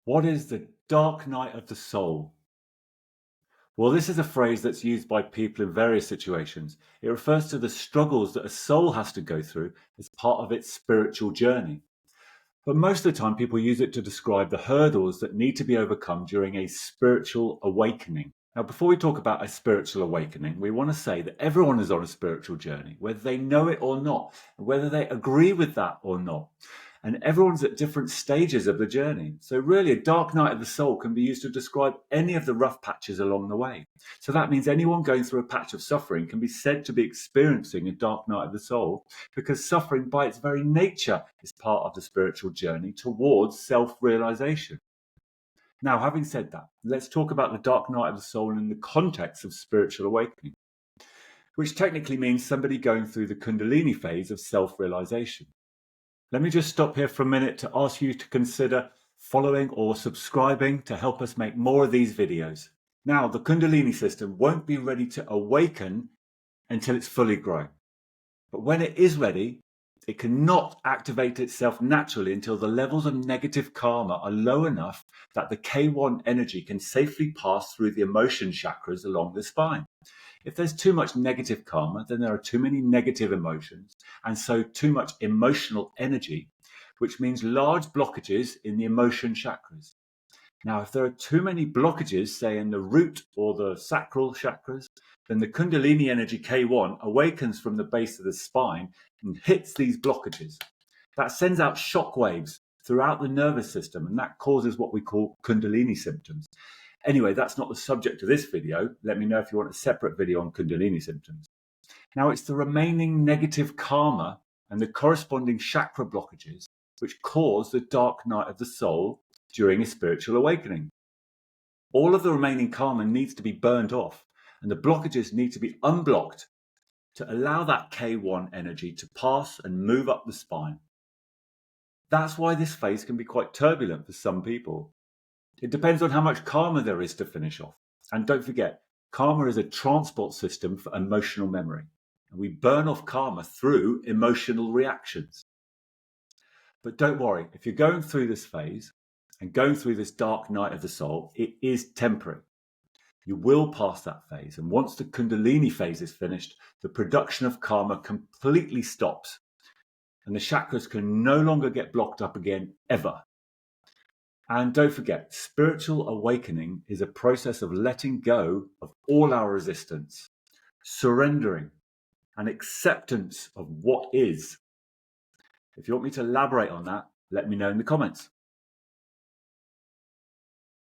What is the dark night of the soul? Well, this is a phrase that's used by people in various situations. It refers to the struggles that a soul has to go through as part of its spiritual journey. But most of the time, people use it to describe the hurdles that need to be overcome during a spiritual awakening. Now, before we talk about a spiritual awakening, we want to say that everyone is on a spiritual journey, whether they know it or not, whether they agree with that or not. And everyone's at different stages of the journey. So, really, a dark night of the soul can be used to describe any of the rough patches along the way. So, that means anyone going through a patch of suffering can be said to be experiencing a dark night of the soul, because suffering, by its very nature, is part of the spiritual journey towards self realization. Now, having said that, let's talk about the dark night of the soul in the context of spiritual awakening, which technically means somebody going through the Kundalini phase of self realization. Let me just stop here for a minute to ask you to consider following or subscribing to help us make more of these videos. Now, the Kundalini system won't be ready to awaken until it's fully grown. But when it is ready, it cannot activate itself naturally until the levels of negative karma are low enough that the K1 energy can safely pass through the emotion chakras along the spine. If there's too much negative karma, then there are too many negative emotions, and so too much emotional energy, which means large blockages in the emotion chakras. Now, if there are too many blockages, say in the root or the sacral chakras, then the Kundalini energy K1 awakens from the base of the spine and hits these blockages. That sends out shock waves throughout the nervous system, and that causes what we call Kundalini symptoms. Anyway, that's not the subject of this video. Let me know if you want a separate video on Kundalini symptoms. Now, it's the remaining negative karma and the corresponding chakra blockages which cause the dark night of the soul during a spiritual awakening. All of the remaining karma needs to be burned off, and the blockages need to be unblocked to allow that K1 energy to pass and move up the spine. That's why this phase can be quite turbulent for some people. It depends on how much karma there is to finish off. And don't forget, karma is a transport system for emotional memory. And we burn off karma through emotional reactions. But don't worry, if you're going through this phase and going through this dark night of the soul, it is temporary. You will pass that phase. And once the Kundalini phase is finished, the production of karma completely stops. And the chakras can no longer get blocked up again, ever. And don't forget, spiritual awakening is a process of letting go of all our resistance, surrendering, and acceptance of what is. If you want me to elaborate on that, let me know in the comments.